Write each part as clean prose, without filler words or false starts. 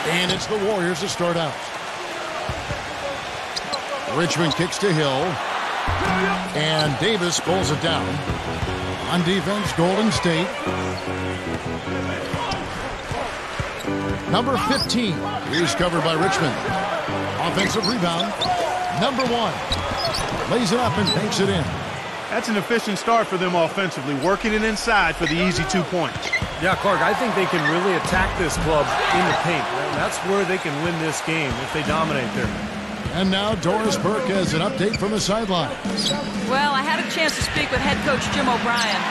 And it's the Warriors to start out. Richmond kicks to Hill. And Davis pulls it down. On defense, Golden State. Number 15 is covered by Richmond. Offensive rebound. Number 1 lays it up and banks it in. That's an efficient start for them offensively, working it inside for the easy 2 points. Yeah, Clark, I think they can really attack this club in the paint. That's where they can win this game if they dominate there. And now Doris Burke has an update from the sidelines. Well, I had a chance to speak with head coach Jim O'Brien.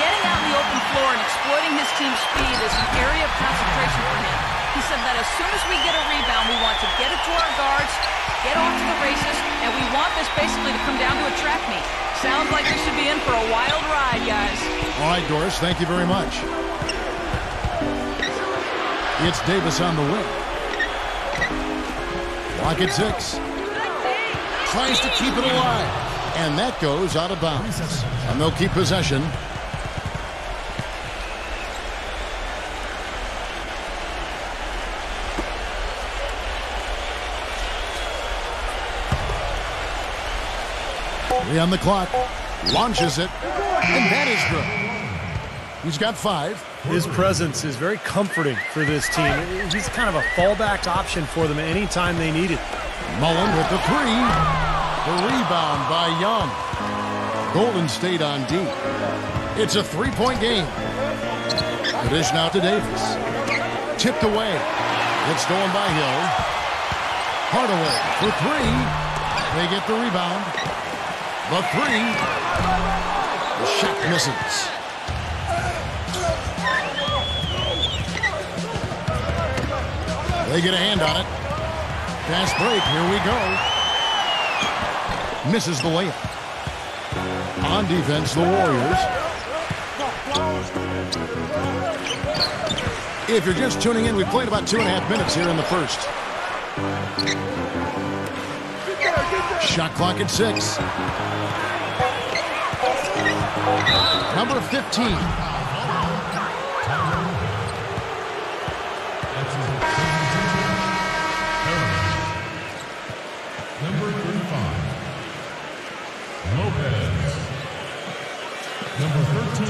Getting out in the open floor and exploiting his team's speed is an area of concentration for him. He said that as soon as we get a rebound, we want to get it to our guards, get off to the races, and we want this basically to come down to a track meet. Sounds like we should be in for a wild ride, guys. All right, Doris, thank you very much. It's Davis on the wing. Lock at 6. Tries to keep it alive. And that goes out of bounds. And they'll keep possession. On the clock, launches it, and that is good. He's got 5. His presence is very comforting for this team. He's kind of a fallback option for them anytime they need it. Mullen with the 3. The rebound by Young. Golden State on D. It's a 3-point game. The dish now to Davis. Tipped away. It's stolen by Hill. Hardaway for 3. They get the rebound. The 3. The shot misses. They get a hand on it. Fast break. Here we go. Misses the layup. On defense, the Warriors. If you're just tuning in, we played about 2.5 minutes here in the first. Shot clock at 6. Number 15. Number 35. Lopez. Number 13.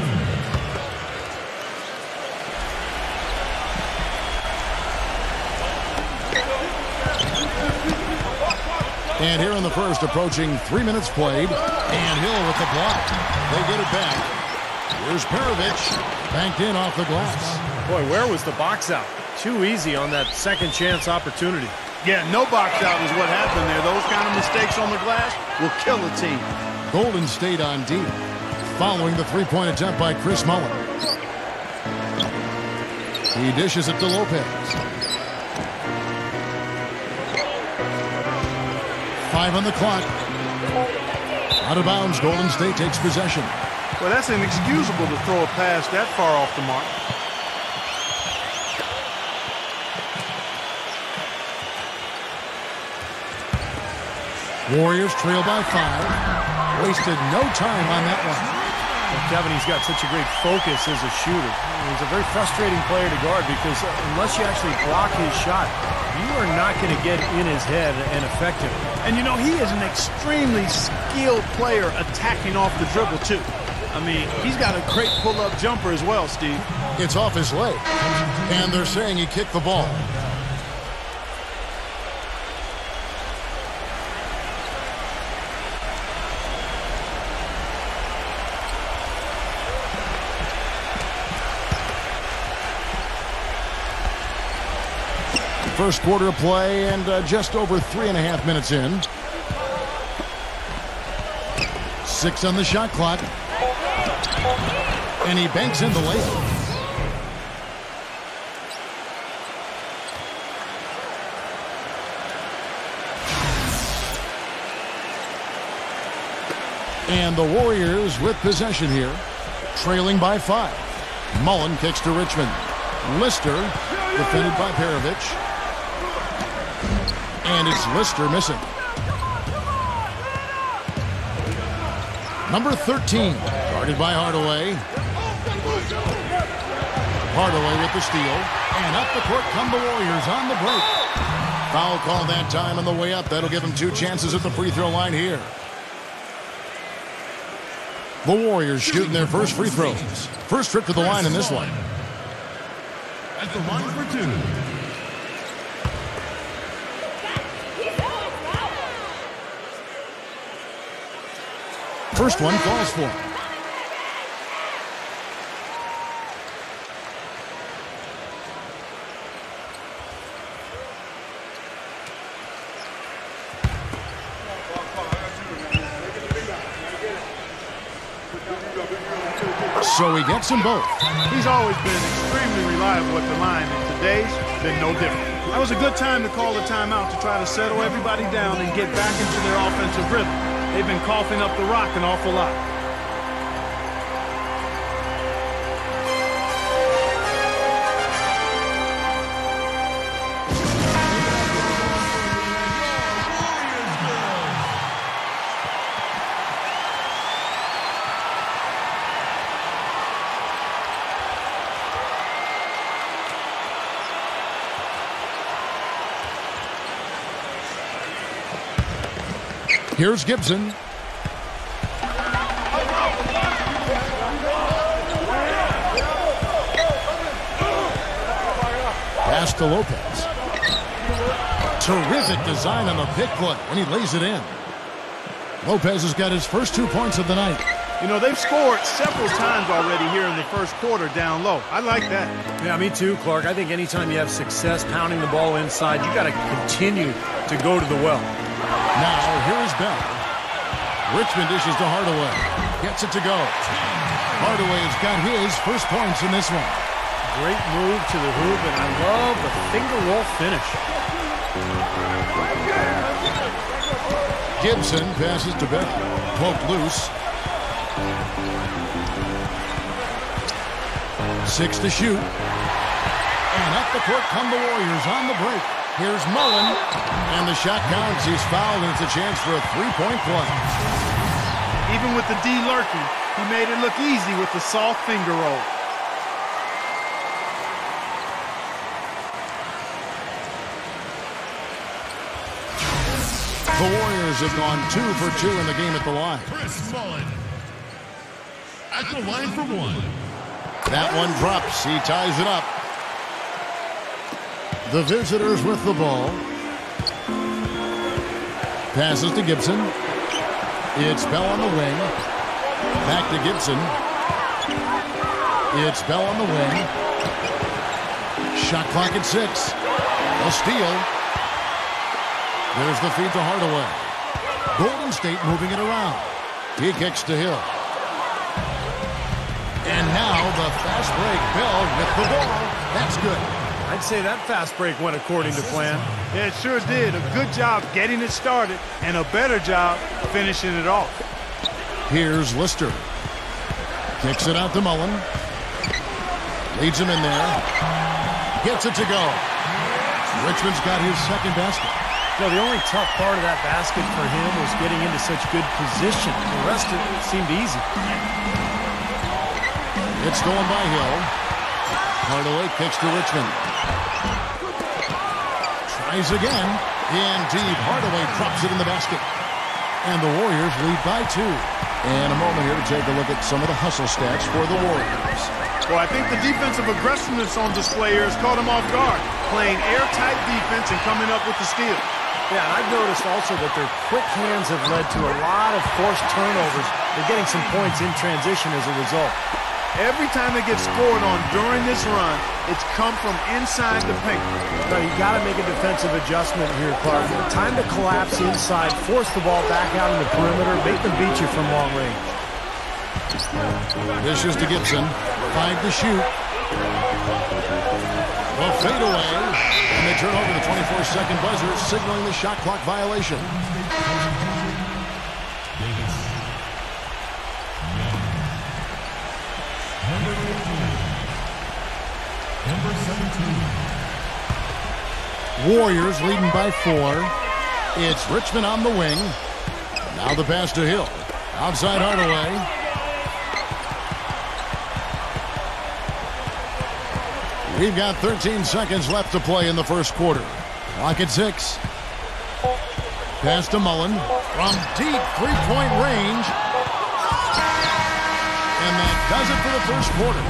And here in the first, approaching 3 minutes played. And Hill with the block. They get it back. Here's Perovich. Banked in off the glass. Boy, where was the box out? Too easy on that second chance opportunity. Yeah, no box out is what happened there. Those kind of mistakes on the glass will kill a team. Golden State on D. Following the 3-point attempt by Chris Mullen. He dishes it to Lopez. 5 on the clock. Out of bounds, Golden State takes possession. Well, that's inexcusable to throw a pass that far off the mark. Warriors trail by 5. Wasted no time on that one. Well, Kevin, he's got such a great focus as a shooter. He's a very frustrating player to guard because unless you actually block his shot, you are not going to get in his head and affect him. And, you know, he is an extremely skilled player attacking off the dribble, too. I mean, he's got a great pull-up jumper as well, Steve. It's off his leg. And they're saying he kicked the ball. First quarter of play and just over 3.5 minutes in. 6 on the shot clock. And he banks in the layup. And the Warriors with possession here, trailing by 5. Mullen kicks to Richmond. Lister defended by Perovich. And it's Lister missing. Number 13, guarded by Hardaway. Hardaway with the steal. And up the court come the Warriors on the break. Foul call that time on the way up. That'll give them 2 chances at the free throw line here. The Warriors shooting their first free throws. First trip to the line in this one. At the line for 2. First one falls for him. So he gets them both. He's always been extremely reliable at the line, and today's been no different. That was a good time to call a timeout to try to settle everybody down and get back into their offensive rhythm. They've been coughing up the rock an awful lot. Here's Gibson. Pass to Lopez. Terrific design on the pick play, and he lays it in. Lopez has got his first 2 points of the night. You know, they've scored several times already here in the first quarter down low. I like that. Yeah, me too, Clark. I think anytime you have success pounding the ball inside, you got to continue to go to the well. Now, here is Bell. Richmond dishes to Hardaway. Gets it to go. Hardaway has got his first points in this one. Great move to the hoop, and I love the finger roll finish. Gibson passes to Bell. Poked loose. 6 to shoot. And up the court come the Warriors on the break. Here's Mullen. And the shot counts. He's fouled, and it's a chance for a 3-point play. Even with the D lurking, he made it look easy with the soft finger roll. The Warriors have gone 2 for 2 in the game at the line. Chris Mullen. At the line for 1. That one drops. He ties it up. The visitors with the ball. Passes to Gibson. It's Bell on the wing. Back to Gibson. It's Bell on the wing. Shot clock at 6. A steal. There's the feed to Hardaway. Golden State moving it around. He kicks to Hill. And now the fast break. Bell with the ball. That's good. I'd say that fast break went according to plan. Yeah, it sure did. A good job getting it started and a better job finishing it off. Here's Lister. Kicks it out to Mullen. Leads him in there. Gets it to go. Richmond's got his second basket. No, the only tough part of that basket for him was getting into such good position. The rest of it seemed easy. It's stolen by Hill. Hardaway kicks to Richmond. Tries again. In deep. Hardaway drops it in the basket. And the Warriors lead by 2. And a moment here to take a look at some of the hustle stats for the Warriors. Well, I think the defensive aggressiveness on display here has caught him off guard, playing airtight defense and coming up with the steal. Yeah, and I've noticed also that their quick hands have led to a lot of forced turnovers. They're getting some points in transition as a result. Every time they get scored on during this run, it's come from inside the paint. No, you got to make a defensive adjustment here, Clark. Time to collapse inside, force the ball back out in the perimeter, make them beat you from long range. Dishes to Gibson. 5 to shoot. Well, fade away. And they turn over the 24-second buzzer, signaling the shot clock violation. Number 17. Warriors leading by 4. It's Richmond on the wing. Now the pass to Hill. Outside Hardaway. We've got 13 seconds left to play in the first quarter. Clock at 6. Pass to Mullen from deep three-point range. And that does it for the first quarter.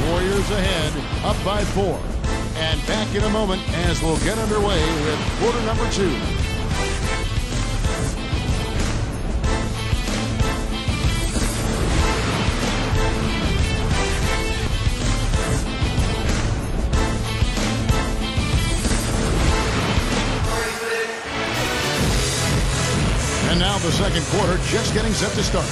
Warriors ahead, up by 4. And back in a moment as we'll get underway with quarter number 2. And now the second quarter just getting set to start.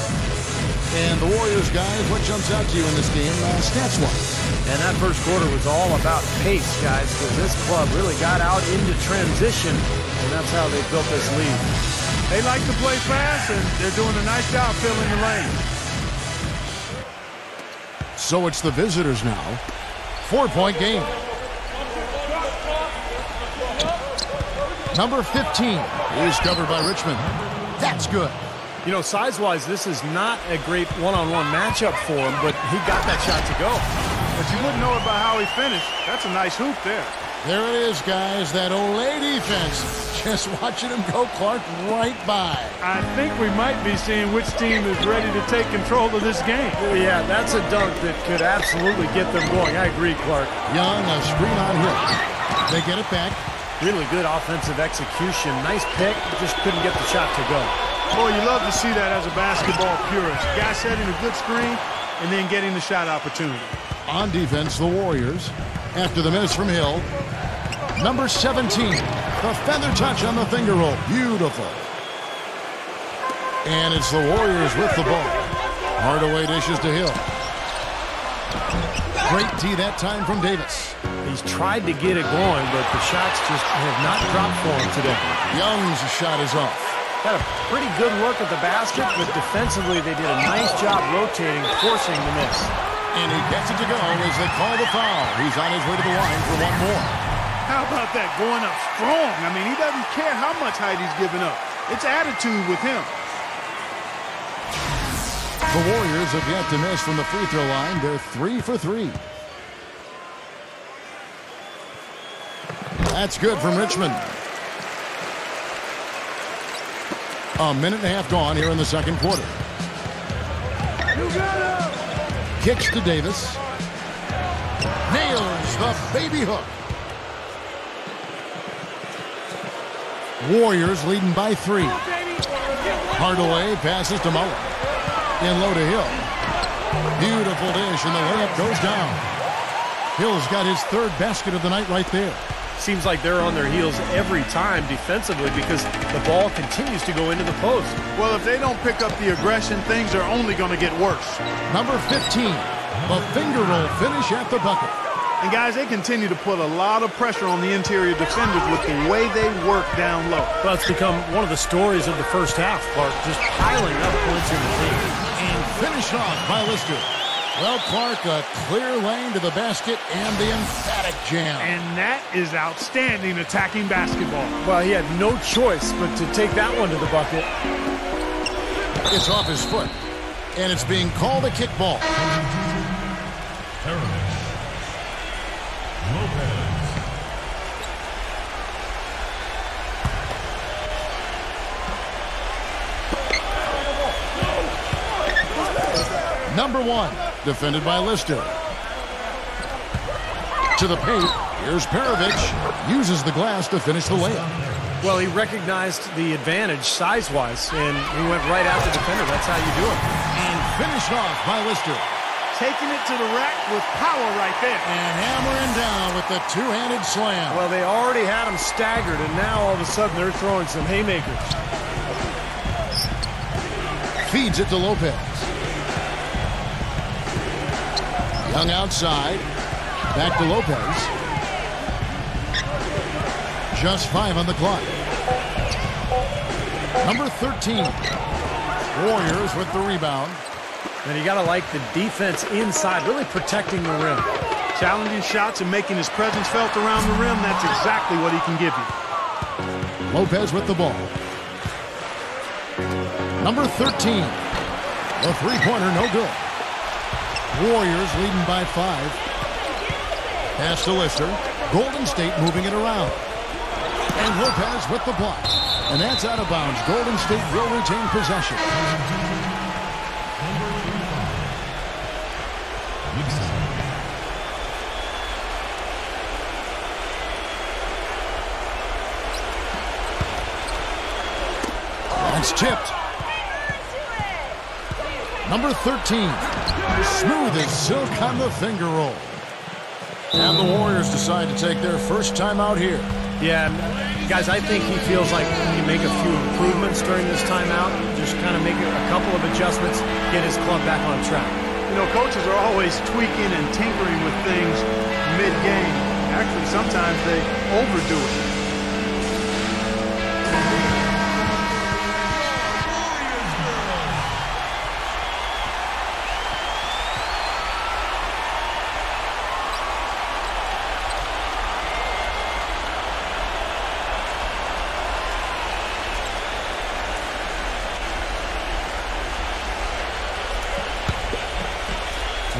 And the Warriors, guys, what jumps out to you in this game, stats-wise? And that first quarter was all about pace, guys, because this club really got out into transition, and that's how they built this lead. They like to play fast, and they're doing a nice job filling the lane. So it's the visitors now. 4-point game. Number 15 is covered by Richmond. That's good. You know, size-wise, this is not a great one-on-one matchup for him, but he got that shot to go. But you wouldn't know it by how he finished. That's a nice hoop there. There it is, guys, that Olay defense. Just watching him go, Clark, right by. I think we might be seeing which team is ready to take control of this game. Oh, yeah, that's a dunk that could absolutely get them going. I agree, Clark. Young, a screen on Hill. They get it back. Really good offensive execution. Nice pick, just couldn't get the shot to go. Boy, you love to see that as a basketball purist. Guy setting a good screen and then getting the shot opportunity. On defense, the Warriors, after the miss from Hill. Number 17, the feather touch on the finger roll. Beautiful. And it's the Warriors with the ball. Hardaway dishes to Hill. Great tee that time from Davis. He's tried to get it going, but the shots just have not dropped for him today. Young's shot is off. Had a pretty good look at the basket, but defensively they did a nice job rotating, forcing the miss. And he gets it to go as they call the foul. He's on his way to the line for one more. How about that, going up strong? I mean, he doesn't care how much height he's giving up. It's attitude with him. The Warriors have yet to miss from the free throw line. They're 3 for 3. That's good from Richmond. A minute and a half gone here in the second quarter. Kicks to Davis. Nails the baby hook. Warriors leading by 3. Hardaway passes to Mullen. In low to Hill. Beautiful dish, and the layup goes down. Hill's got his third basket of the night right there. Seems like they're on their heels every time defensively because the ball continues to go into the post. Well, if they don't pick up the aggression, things are only going to get worse. Number 15, the finger roll finish at the bucket. And guys, they continue to put a lot of pressure on the interior defenders with the way they work down low. Well, it's become one of the stories of the first half, Clark, just piling up points in the team. And finished off by Lister. Well, Clark, a clear lane to the basket and the emphatic jam. And that is outstanding attacking basketball. Well, he had no choice but to take that one to the bucket. It's off his foot, and it's being called a kickball. Number 1, defended by Lister. To the paint, here's Perovic. Uses the glass to finish the layup. Well, he recognized the advantage size-wise, and he went right at the defender. That's how you do it. And finished off by Lister. Taking it to the rack with power right there. And hammering down with the two-handed slam. Well, they already had him staggered, and now all of a sudden they're throwing some haymakers. Feeds it to Lopez. Young outside. Back to Lopez. Just 5 on the clock. Number 13. Warriors with the rebound. And you got to like the defense inside, really protecting the rim. Challenging shots and making his presence felt around the rim. That's exactly what he can give you. Lopez with the ball. Number 13. The three-pointer, no good. Warriors leading by 5. Pass to Lister. Golden State moving it around. And Lopez with the block. And that's out of bounds. Golden State will retain possession. That's tipped. Number 13. Smooth as silk on the finger roll. And the Warriors decide to take their first time out here. Yeah, guys, I think he feels like he can make a few improvements during this timeout. Just kind of make a couple of adjustments, get his club back on track. You know, coaches are always tweaking and tinkering with things mid-game. Actually, sometimes they overdo it.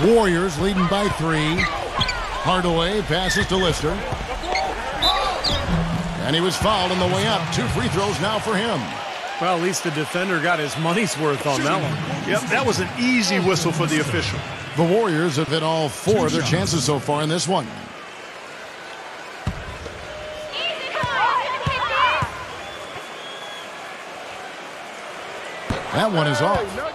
Warriors leading by 3. Hardaway passes to Lister. And he was fouled on the way up. 2 free throws now for him. Well, at least the defender got his money's worth on that one. Yep, that was an easy whistle for the official. The Warriors have hit all 4 of their chances so far in this one. That one is off.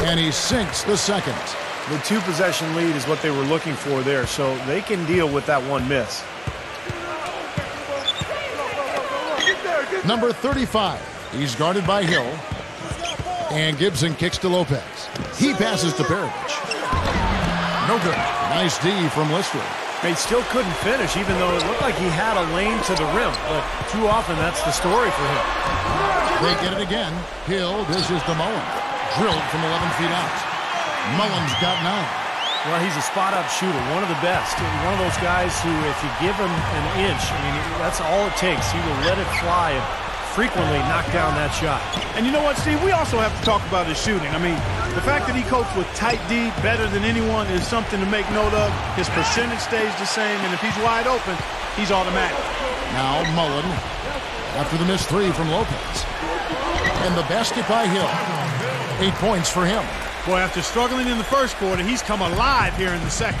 And he sinks the second. The 2-possession lead is what they were looking for there, so they can deal with that one miss. Number 35. He's guarded by Hill. And Gibson kicks to Lopez. He passes to Perovich. No good. Nice D from Lister. He still couldn't finish, even though it looked like he had a lane to the rim. But too often, that's the story for him. They get it again. Hill dishes to Mullen. Drilled from 11 feet out. Mullen's got 9. Well, he's a spot-up shooter, one of the best. One of those guys who, if you give him an inch, I mean, that's all it takes. He will let it fly and frequently knock down that shot. And you know what, Steve? We also have to talk about his shooting. I mean, the fact that he copes with tight D better than anyone is something to make note of. His percentage stays the same, and if he's wide open, he's automatic. Now Mullen after the missed 3 from Lopez. And the basket by Hill. 8 points for him. Boy, after struggling in the first quarter, he's come alive here in the second.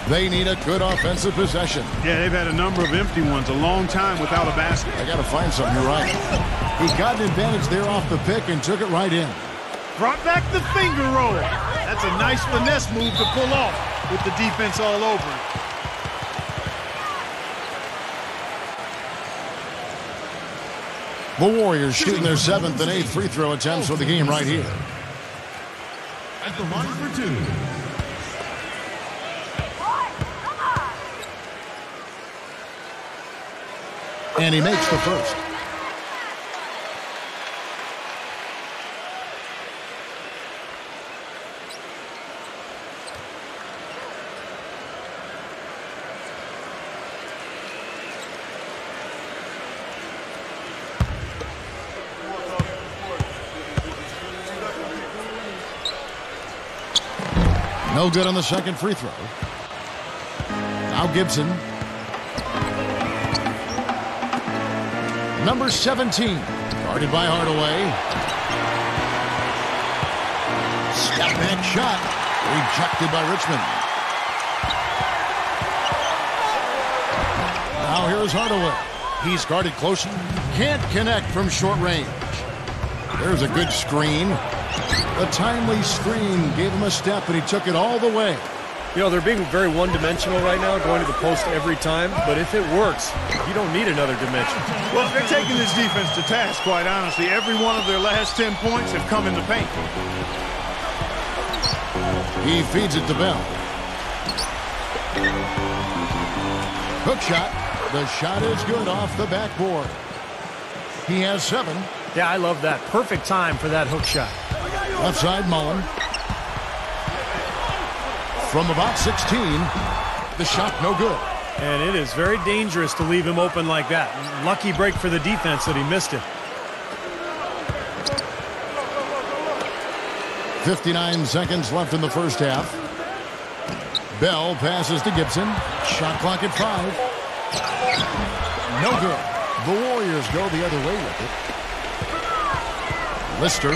They need a good offensive possession. Yeah, they've had a number of empty ones, a long time without a basket. I got to find something. You're right. He got an advantage there off the pick and took it right in. Brought back the finger roll. That's a nice finesse move to pull off with the defense all over it. The Warriors shooting their 7th and 8th free throw attempts for the game right here. At the line for 2. And he makes the first. No good on the second free throw. Now Gibson. Number 17, guarded by Hardaway. Step back shot, rejected by Richmond. Now here's Hardaway. He's guarded close, can't connect from short range. There's a good screen. A timely screen gave him a step, and he took it all the way. You know, they're being very one-dimensional right now, going to the post every time. But if it works, you don't need another dimension. Well, they're taking this defense to task, quite honestly. Every one of their last 10 points have come in the paint. He feeds it to Bell. Hook shot. The shot is good off the backboard. He has 7. Yeah, I love that. Perfect time for that hook shot. Left side, Mullen. From about 16, the shot no good. And it is very dangerous to leave him open like that. Lucky break for the defense that he missed it. 59 seconds left in the first half. Bell passes to Gibson. Shot clock at 5. No good. The Warriors go the other way with it. Lister.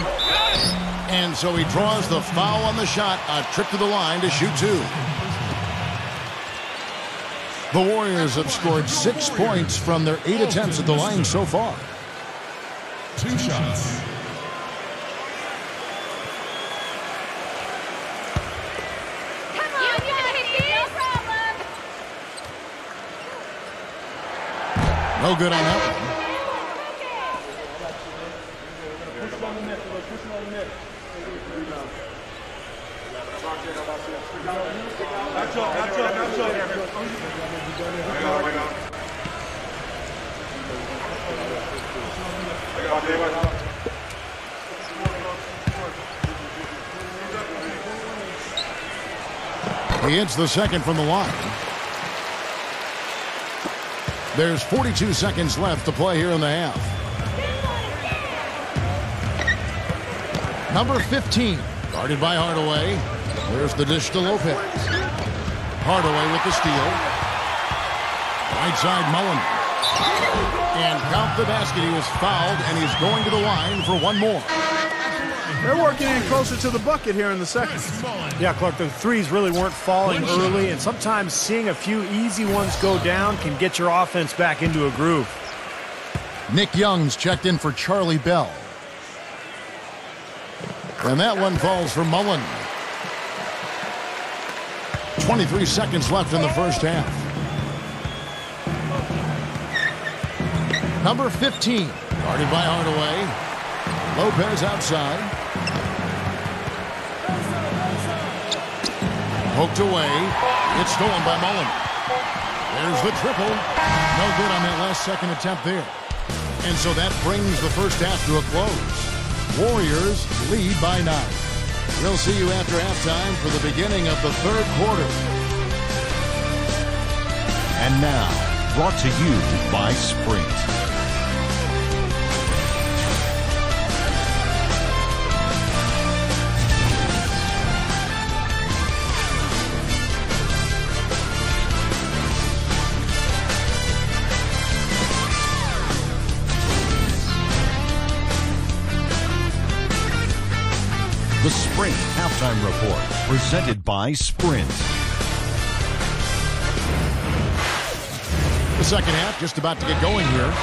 And so he draws the foul on the shot. A trip to the line to shoot 2. The Warriors have scored 6 points from their 8 attempts at the line so far. 2 shots. No good on that one. He hits the second from the line. There's 42 seconds left to play here in the half. Number 15, guarded by Hardaway. There's the dish to Lopez. Hardaway with the steal. Right side Mullen. And count the basket. He was fouled, and he's going to the line for one more. They're working in closer to the bucket here in the second. Yeah, Clark, the threes really weren't falling early, and sometimes seeing a few easy ones go down can get your offense back into a groove. Nick Young's checked in for Charlie Bell. And that one falls for Mullen. 23 seconds left in the first half. Number 15, guarded by Hardaway. Lopez outside. Poked away. It's stolen by Mullen. There's the triple. No good on that last second attempt there. And so that brings the first half to a close. Warriors lead by 9. We'll see you after halftime for the beginning of the third quarter. And now, brought to you by Sprint. The Sprint Halftime Report, presented by Sprint. The second half just about to get going here.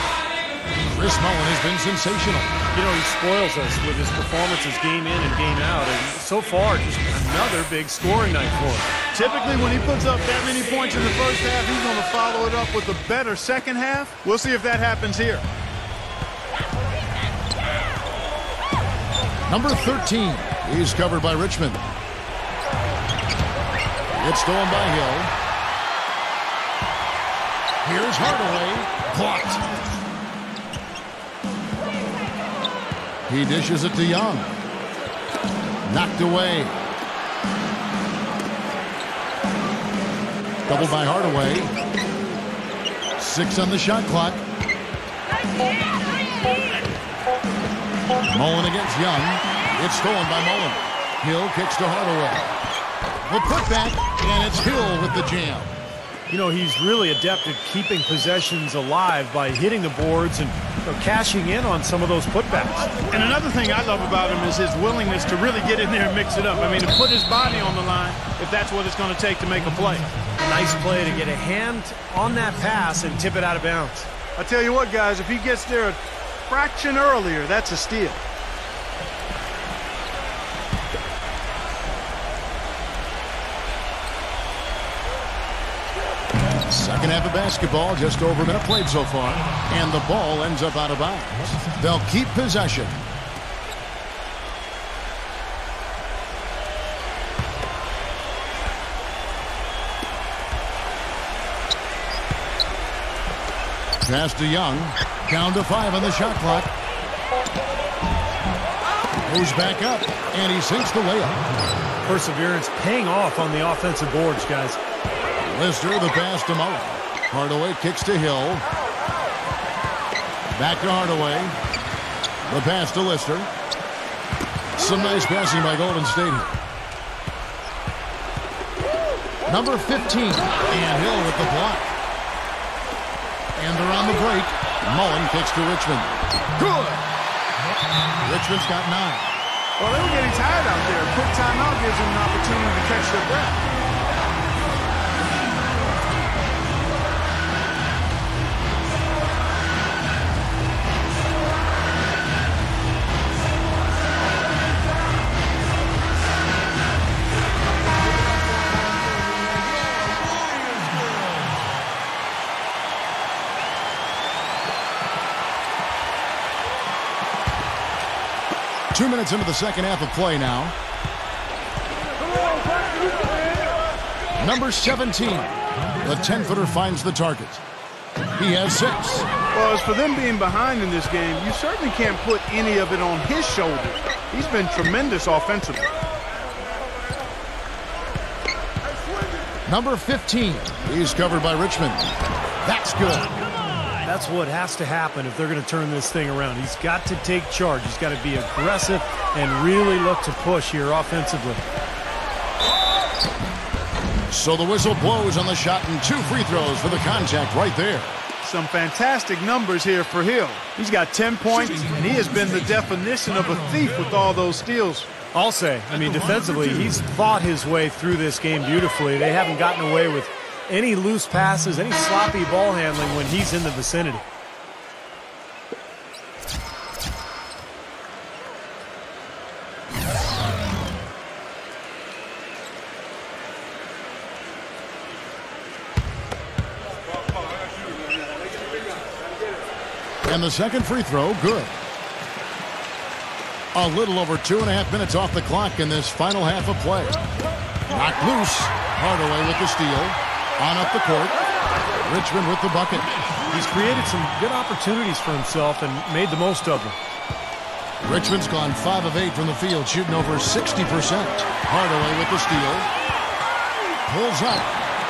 Chris Mullen has been sensational. You know, he spoils us with his performances game in and game out. And so far, just another big scoring night for him. Typically, when he puts up that many points in the first half, he's going to follow it up with a better second half. We'll see if that happens here. Number 13. He's covered by Richmond. It's stolen by Hill. Here's Hardaway. Blocked. He dishes it to Young. Knocked away. Doubled by Hardaway. 6 on the shot clock. Mullen against Young. It's stolen by Mullen. Hill kicks to Hardaway. The putback, and it's Hill with the jam. You know, he's really adept at keeping possessions alive by hitting the boards and cashing in on some of those putbacks. And another thing I love about him is his willingness to really get in there and mix it up. I mean, to put his body on the line if that's what it's going to take to make a play. Nice play to get a hand on that pass and tip it out of bounds. I tell you what, guys, if he gets there a fraction earlier, that's a steal. Second half of basketball, just over a minute played so far, and the ball ends up out of bounds. They'll keep possession. Pass to Young, down to 5 on the shot clock. Goes back up, and he sinks the layup. perseverance paying off on the offensive boards, guys. Lister, the pass to Mullen. Hardaway kicks to Hill. Back to Hardaway. The pass to Lister. Some nice passing by Golden State here. Number 15. And Hill with the block. And they're on the break. Mullen kicks to Richmond. Good. Richmond's got 9. Well, they were getting tired out there. A quick timeout gives them an opportunity to catch their breath. 2 minutes into the second half of play now. Number 17. The 10-footer finds the target. He has 6. Well, as for them being behind in this game, you certainly can't put any of it on his shoulders. He's been tremendous offensively. Number 15. He's covered by Richmond. That's good. That's what has to happen if they're going to turn this thing around. He's got to take charge. He's got to be aggressive and really look to push here offensively. So the whistle blows on the shot and 2 free throws for the contact right there. Some fantastic numbers here for Hill. He's got 10 points, and he has been the definition of a thief with all those steals. I'll say, I mean, defensively, he's fought his way through this game beautifully. They haven't gotten away with any loose passes, any sloppy ball handling when he's in the vicinity. And the second free throw, good. A little over 2.5 minutes off the clock in this final half of play. Knocked loose. Hardaway with the steal. On up the court. Richmond with the bucket. He's created some good opportunities for himself and made the most of them. Richmond's gone 5 of 8 from the field, shooting over 60%. Hardaway with the steal. Pulls up.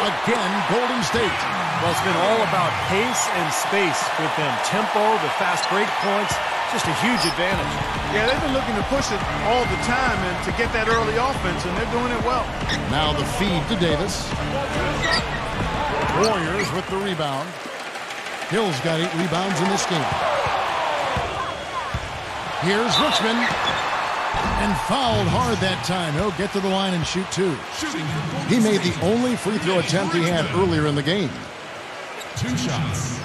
Again, Golden State. Well, it's been all about pace and space with them. Tempo, the fast break points, just a huge advantage. Yeah, they've been looking to push it all the time and to get that early offense, and they're doing it well. Now the feed to Davis. Warriors with the rebound. Hill's got 8 rebounds in this game. Here's Richmond. And fouled hard that time. He'll get to the line and shoot 2. He made the only free throw attempt he had earlier in the game. 2 shots.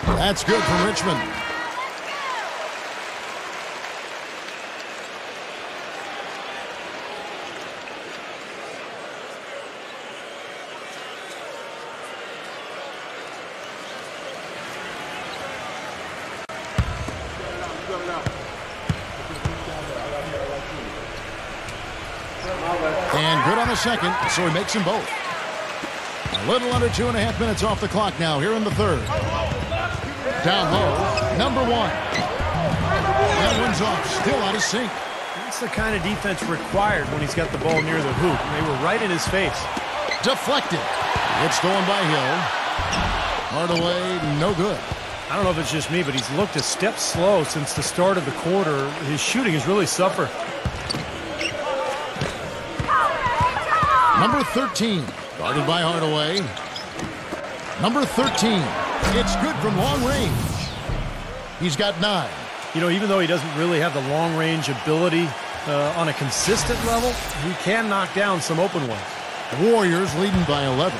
That's good from Richmond. And good on the second, so he makes them both. A little under 2.5 minutes off the clock now here in the third. Down low, number 1. That one's off, still out of sync. That's the kind of defense required when he's got the ball near the hoop. They were right in his face. Deflected. It's stolen by Hill. Hardaway, no good. I don't know if it's just me, but he's looked a step slow since the start of the quarter. His shooting has really suffered. Number 13, guarded by Hardaway. Number 13, it's good from long range. He's got 9. You know, even though he doesn't really have the long-range ability on a consistent level, he can knock down some open ones. Warriors leading by 11.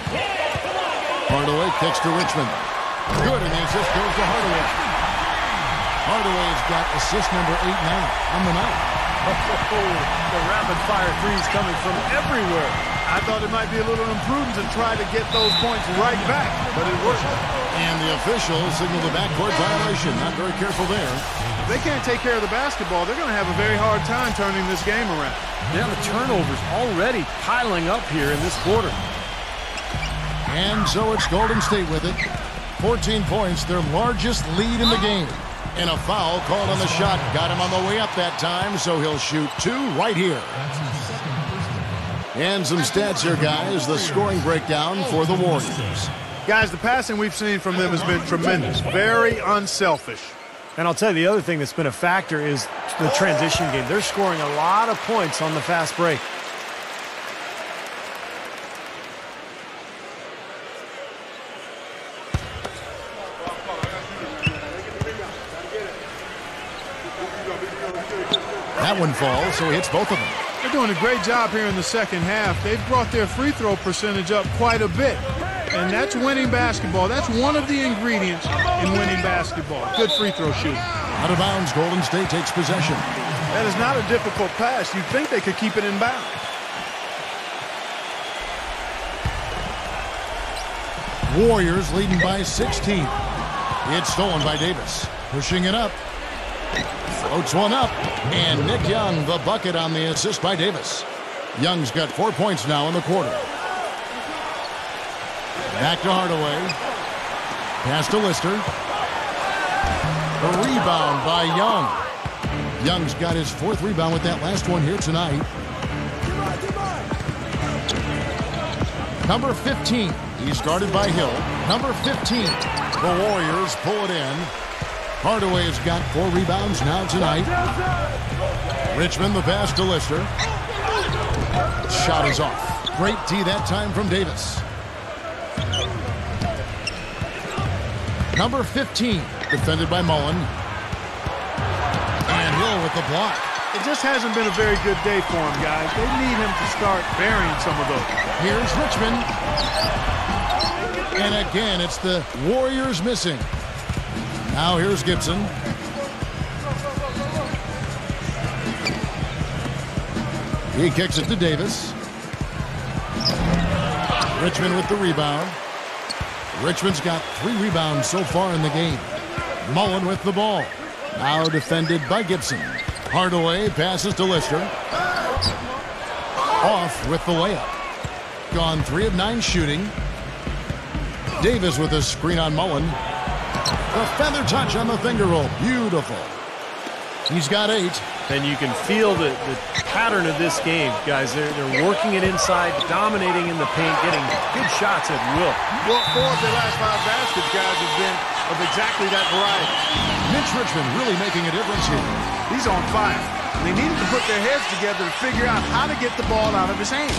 Hardaway kicks to Richmond. Good, and the assist goes to Hardaway. Hardaway's got assist number 8 now on the night. The rapid-fire threes coming from everywhere. I thought it might be a little imprudent to try to get those points right back, but it worked. And the officials signal the backcourt violation. Not very careful there. If they can't take care of the basketball, they're going to have a very hard time turning this game around. Yeah, the turnovers already piling up here in this quarter. And so it's Golden State with it. 14 points, their largest lead in the game. And a foul called on the shot. Got him on the way up that time, so he'll shoot 2 right here. And some stats here, guys. The scoring breakdown for the Warriors. Guys, the passing we've seen from them has been tremendous. Very unselfish. And I'll tell you, the other thing that's been a factor is the transition game. They're scoring a lot of points on the fast break. That one falls, so he hits both of them. They're doing a great job here in the second half. They've brought their free throw percentage up quite a bit. And that's winning basketball. That's one of the ingredients in winning basketball. Good free throw shooting. Out of bounds, Golden State takes possession. That is not a difficult pass. You'd think they could keep it in bounds. Warriors leading by 16. It's stolen by Davis. Pushing it up. Floats one up. And Nick Young, the bucket on the assist by Davis. Young's got 4 points now in the quarter. Back to Hardaway. Pass to Lister. A rebound by Young. Young's got his 4th rebound with that last one here tonight. Number 15. He's guarded by Hill. Number 15. The Warriors pull it in. Hardaway's got 4 rebounds now tonight. Richmond the pass to Lister. Shot is off. Great D that time from Davis. Number 15, defended by Mullen. And Hill with the block. It just hasn't been a very good day for him, guys. They need him to start burying some of those. Here's Richmond. And again, it's the Warriors missing. Now here's Gibson. He kicks it to Davis. Richmond with the rebound. Richmond's got 3 rebounds so far in the game. Mullen with the ball. Now defended by Gibson. Hardaway passes to Lister. Off with the layup. Gone 3 of 9 shooting. Davis with a screen on Mullen. The feather touch on the finger roll. Beautiful. He's got 8. And you can feel the pattern of this game, guys. They're working it inside, dominating in the paint, getting good shots at will. Well, 4 of their last 5 baskets, guys, have been of exactly that variety. Mitch Richmond really making a difference here. He's on fire. They needed to put their heads together to figure out how to get the ball out of his hands.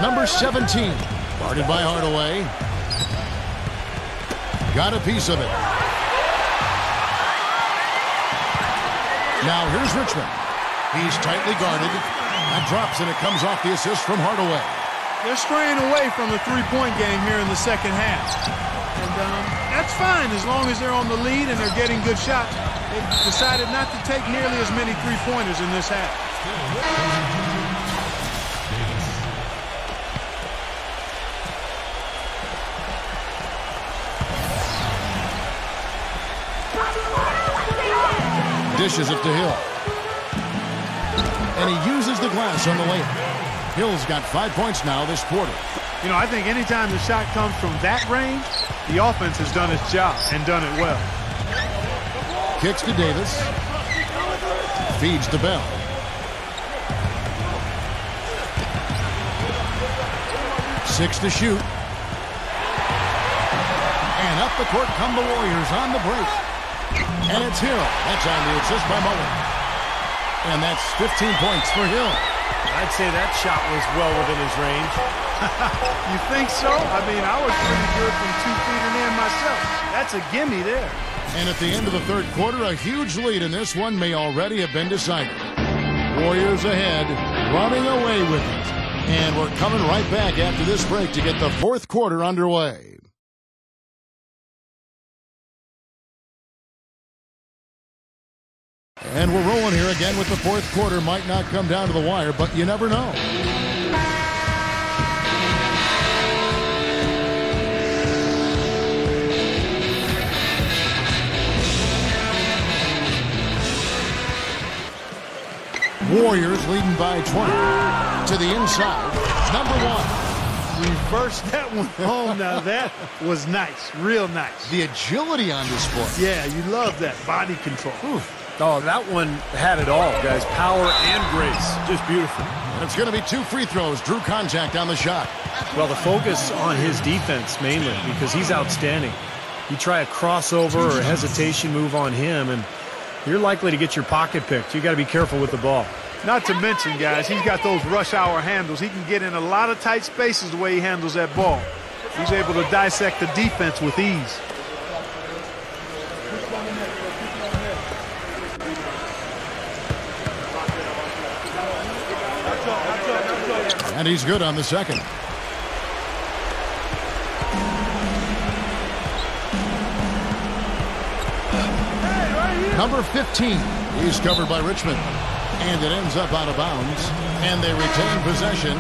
Number 17, guarded by Hardaway. Got a piece of it. Now here's Richmond. He's tightly guarded. That drops and it comes off the assist from Hardaway. They're straying away from the three-point game here in the second half. And that's fine as long as they're on the lead and they're getting good shots. They've decided not to take nearly as many three-pointers in this half. Dishes it to Hill. And he uses the glass on the layup. Hill's got 5 points now this quarter. You know, I think anytime the shot comes from that range, the offense has done its job and done it well. Kicks to Davis. Feeds to Bell. Six to shoot. And up the court come the Warriors on the break. And it's Hill. That's on the assist by Mullen. And that's 15 points for Hill. I'd say that shot was well within his range. You think so? I mean, I was pretty good from 2 feet and in myself. That's a gimme there. And at the end of the third quarter, a huge lead in this one may already have been decided. Warriors ahead, running away with it. And we're coming right back after this break to get the fourth quarter underway. And we're rolling here again with the fourth quarter. Might not come down to the wire, but you never know. Warriors leading by 20. To the inside. Number one. Reversed that one home. Now that was nice. Real nice. The agility on display. Yeah, you love that. Body control. Oof. Oh, that one had it all, guys. Power and grace. Just beautiful. And it's going to be 2 free throws. Drew contact on the shot. Well, the focus on his defense mainly because he's outstanding. You try a crossover or a hesitation move on him, and you're likely to get your pocket picked. You got to be careful with the ball. Not to mention, guys, he's got those rush hour handles. He can get in a lot of tight spaces the way he handles that ball. He's able to dissect the defense with ease. And he's good on the second. Number 15. He's covered by Richmond. And it ends up out of bounds. And they retain possession.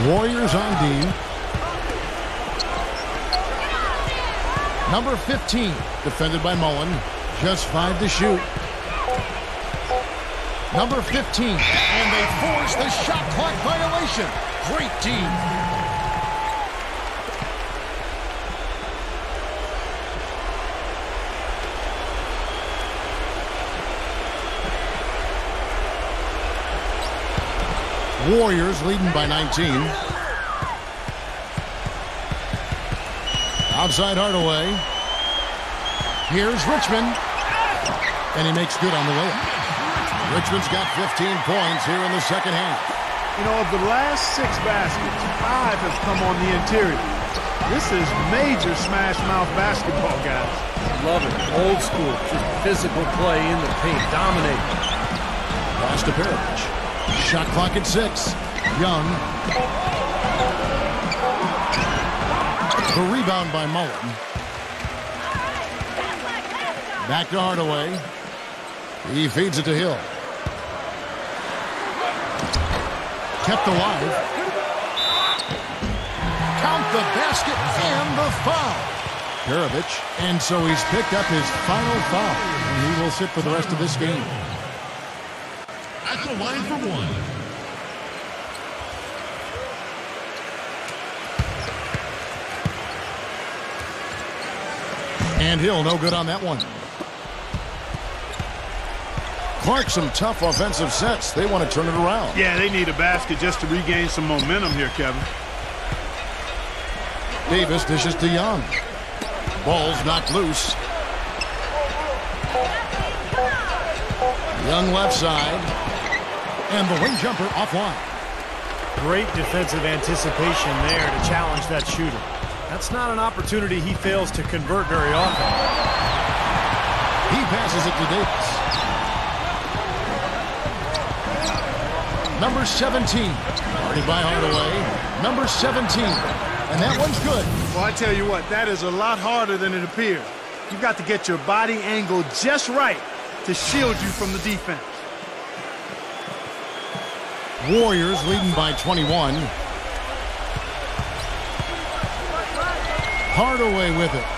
Warriors on D. Number 15, defended by Mullen. Just 5 to shoot. Number 15, and they force the shot clock violation. Great team. Warriors leading by 19. Outside Hardaway. Here's Richmond. And he makes good on the layup. Richmond's got 15 points here in the second half. You know, of the last 6 baskets, 5 have come on the interior. This is major smash mouth basketball, guys. Love it. Old school. Just physical play in the paint. Dominate. Pass to Perovich. Shot clock at 6. Young. The rebound by Mullen. Back to Hardaway. He feeds it to Hill. Kept alive. Count the basket and the foul. Perovich. And so he's picked up his final foul. And he will sit for the rest of this game. At the line for one. And Hill no good on that one. Clark, some tough offensive sets. They want to turn it around. Yeah, they need a basket just to regain some momentum here, Kevin. Davis dishes to Young. Ball's knocked loose. Young left side. And the wing jumper offline. Great defensive anticipation there to challenge that shooter. That's not an opportunity he fails to convert very often. He passes it to Davis. Number 17. Guarded by Hardaway. Number 17. And that one's good. Well, I tell you what, that is a lot harder than it appears. You've got to get your body angle just right to shield you from the defense. Warriors leading by 21. Hardaway with it.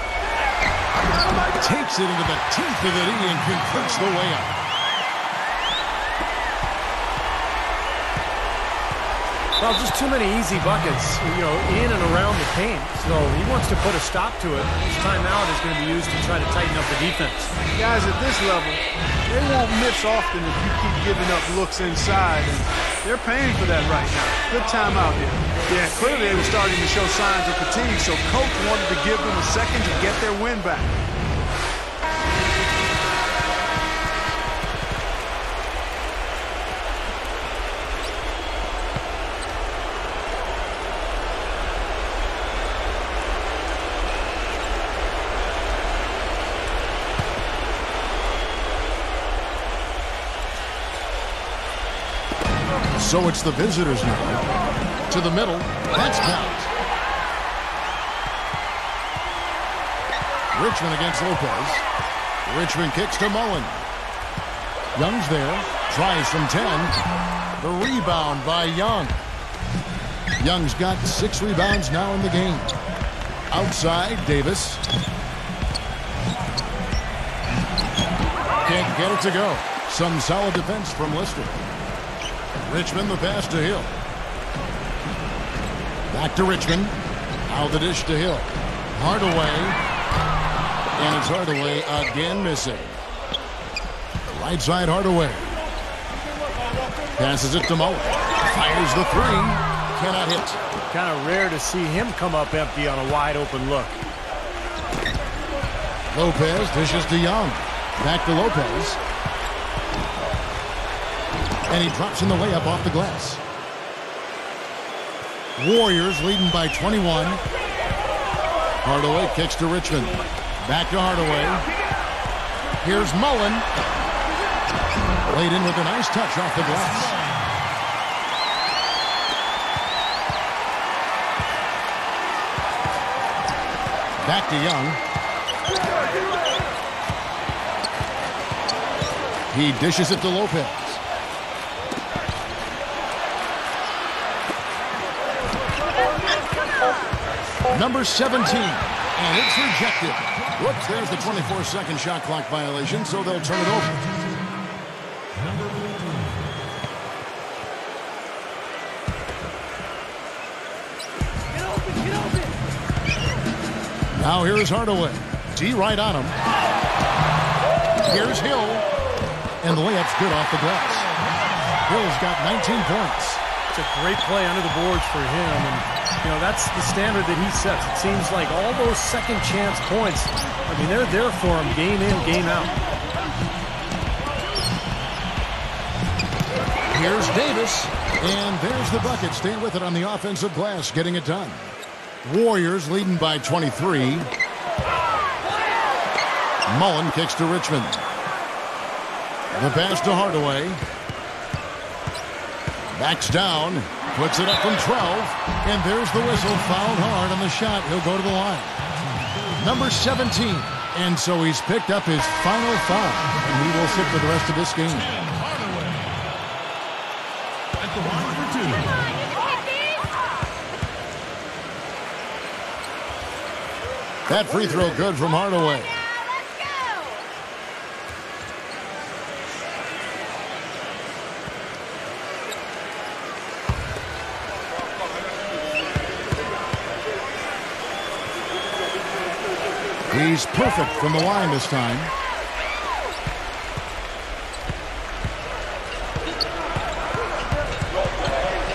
Takes it into the teeth of the D and converts the layup. Well, just too many easy buckets, you know, in and around the paint. So he wants to put a stop to it. His timeout is going to be used to try to tighten up the defense. Guys, at this level, they won't miss often if you keep giving up looks inside. And they're paying for that right now. Good timeout here. Yeah, clearly they were starting to show signs of fatigue, so coach wanted to give them a second to get their win back. So it's the visitors now. To the middle. That's count. Richmond against Lopez. Richmond kicks to Mullen. Young's there. Tries from 10. The rebound by Young. Young's got 6 rebounds now in the game. Outside, Davis. Can't get it to go. Some solid defense from Lister. Richmond the pass to Hill. Back to Richmond. Now the dish to Hill. Hardaway. And it's Hardaway again missing. Right side Hardaway. Passes it to Mullen. Fires the 3. Cannot hit. Kind of rare to see him come up empty on a wide open look. Lopez dishes to Young. Back to Lopez. And he drops in the layup off the glass. Warriors leading by 21. Hardaway kicks to Richmond. Back to Hardaway. Here's Mullen. Laid in with a nice touch off the glass. Back to Young. He dishes it to Lopez. Number 17. And it's rejected. Whoops, there's the 24-second shot clock violation, so they'll turn it over. Now here's Hardaway. D right on him. Here's Hill. And the layup's good off the glass. Hill's got 19 points. It's a great play under the boards for him. And, you know, that's the standard that he sets. It seems like all those second chance points, I mean, they're there for him game in, game out. Here's Davis. And there's the bucket. Staying with it on the offensive glass, getting it done. Warriors leading by 23. Mullen kicks to Richmond. The pass to Hardaway. Backs down. Puts it up from 12. And there's the whistle. Fouled hard on the shot. He'll go to the line. Number 17. And so he's picked up his final foul. And he will sit for the rest of this game. Hardaway at the line for 2. That free throw good from Hardaway. He's perfect from the line this time.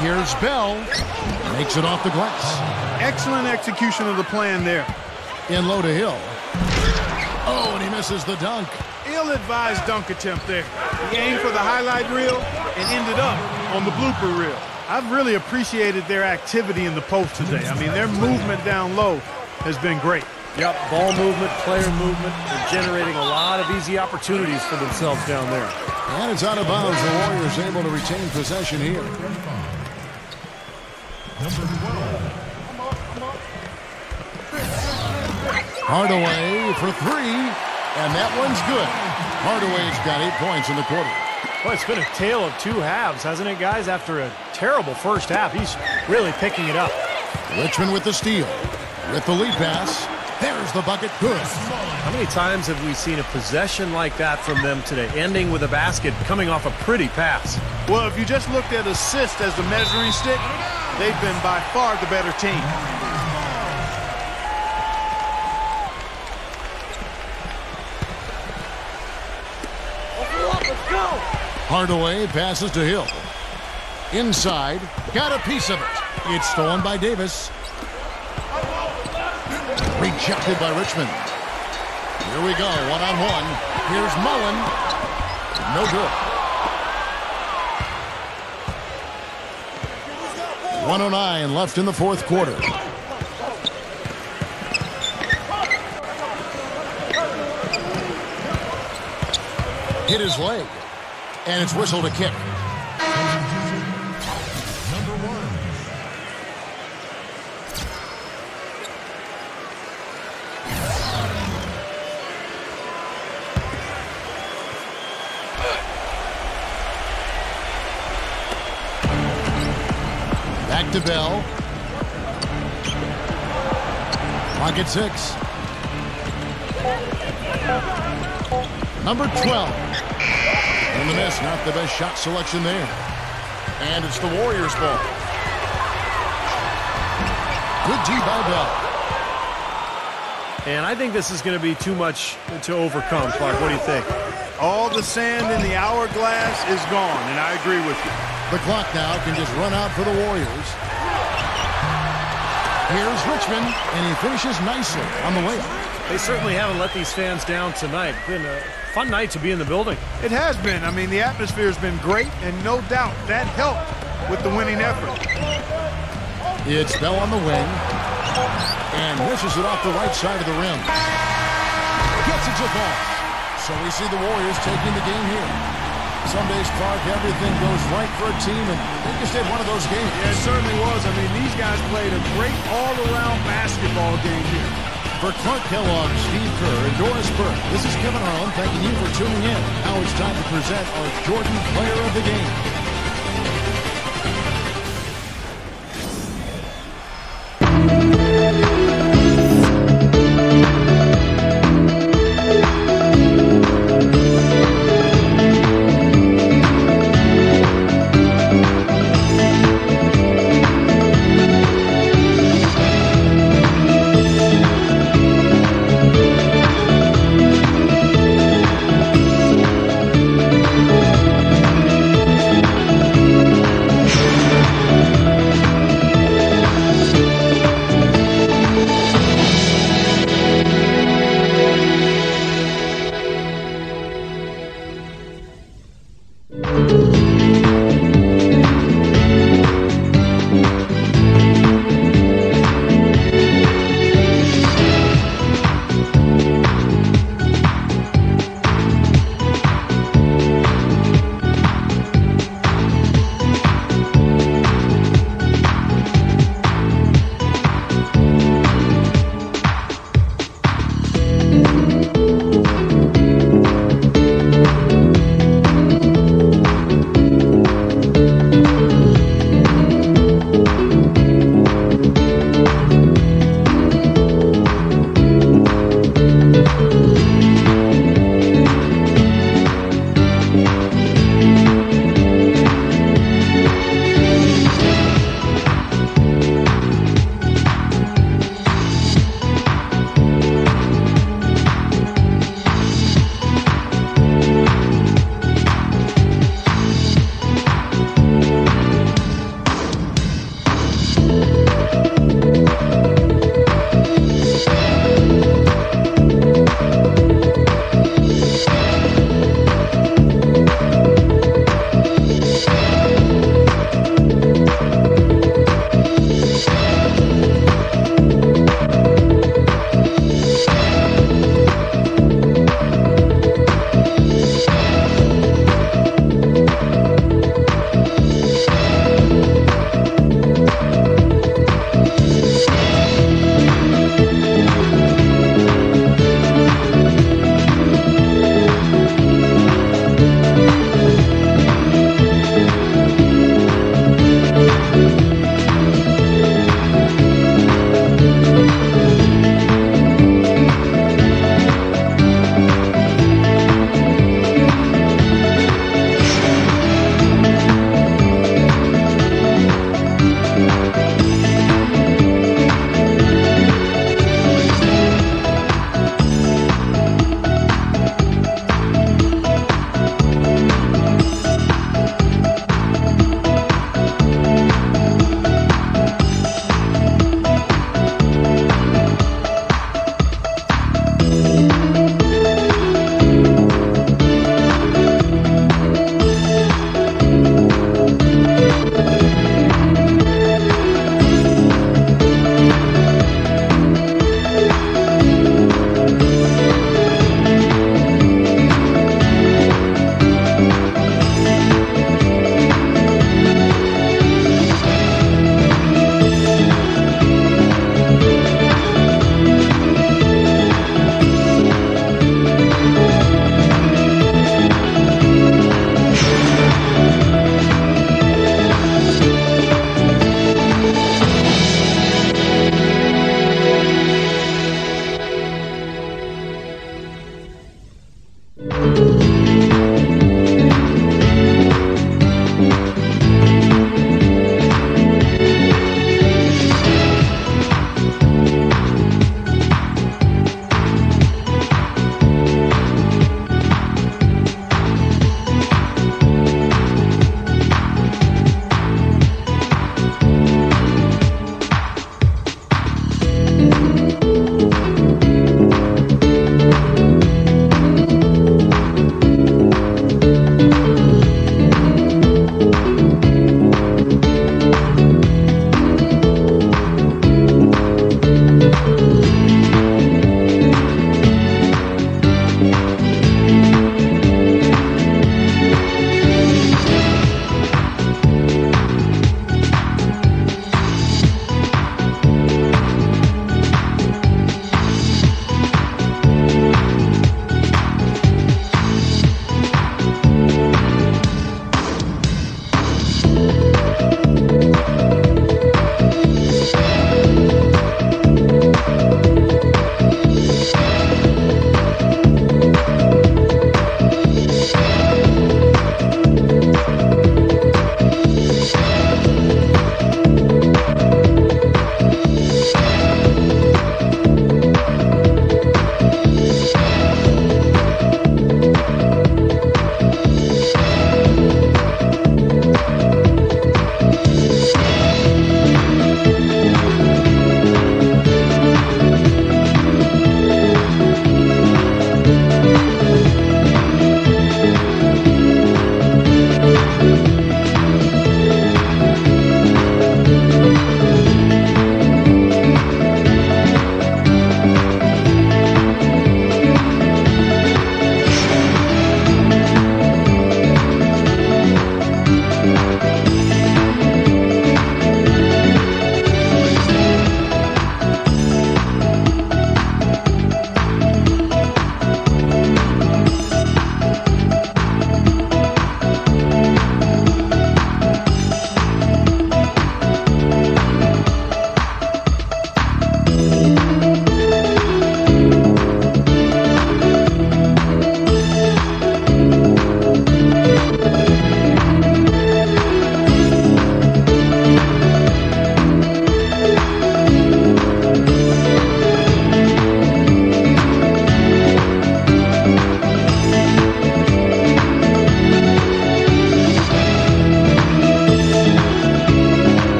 Here's Bell. Makes it off the glass. Excellent execution of the plan there. In low to Hill. Oh, and he misses the dunk. Ill-advised dunk attempt there. He aimed for the highlight reel and ended up on the blooper reel. I've really appreciated their activity in the post today. I mean, their movement down low has been great. Yep, ball movement, player movement. They're generating a lot of easy opportunities for themselves down there. And it's out of bounds. The Warriors able to retain possession here. Number 12. Hardaway for 3, and that one's good. Hardaway's got 8 points in the quarter. Well, it's been a tale of 2 halves, hasn't it, guys? After a terrible first half, he's really picking it up. Richmond with the steal. With the lead pass. There's the bucket. Good. How many times have we seen a possession like that from them today, ending with a basket coming off a pretty pass? Well, if you just looked at assist as the measuring stick, they've been by far the better team. Hardaway passes to Hill. Inside. Got a piece of it. It's stolen by Davis. Rejected by Richmond. Here we go. One-on-one. Here's Mullen. No good. 1:09 left in the fourth quarter. Hit his leg. And it's whistled a kick. Back to Bell. Pocket 6. Number 12. And the miss, not the best shot selection there. And it's the Warriors' ball. Good D by Bell. And I think this is going to be too much to overcome, Clark. What do you think? All the sand in the hourglass is gone, and I agree with you. The clock now can just run out for the Warriors. Here's Richmond, and he finishes nicely on the layup. They certainly haven't let these fans down tonight. It's been a fun night to be in the building. It has been. I mean, the atmosphere has been great, and no doubt that helped with the winning effort. It's Bell on the wing, and misses it off the right side of the rim. Gets it to fall. So we see the Warriors taking the game here. Some days, Clark, everything goes right for a team, and they just had one of those games. Yeah, it certainly was. I mean, these guys played a great all-around basketball game here. For Clark Kellogg, Steve Kerr, and Doris Burke, this is Kevin Harlan thanking you for tuning in. Now it's time to present our Jordan Player of the Game.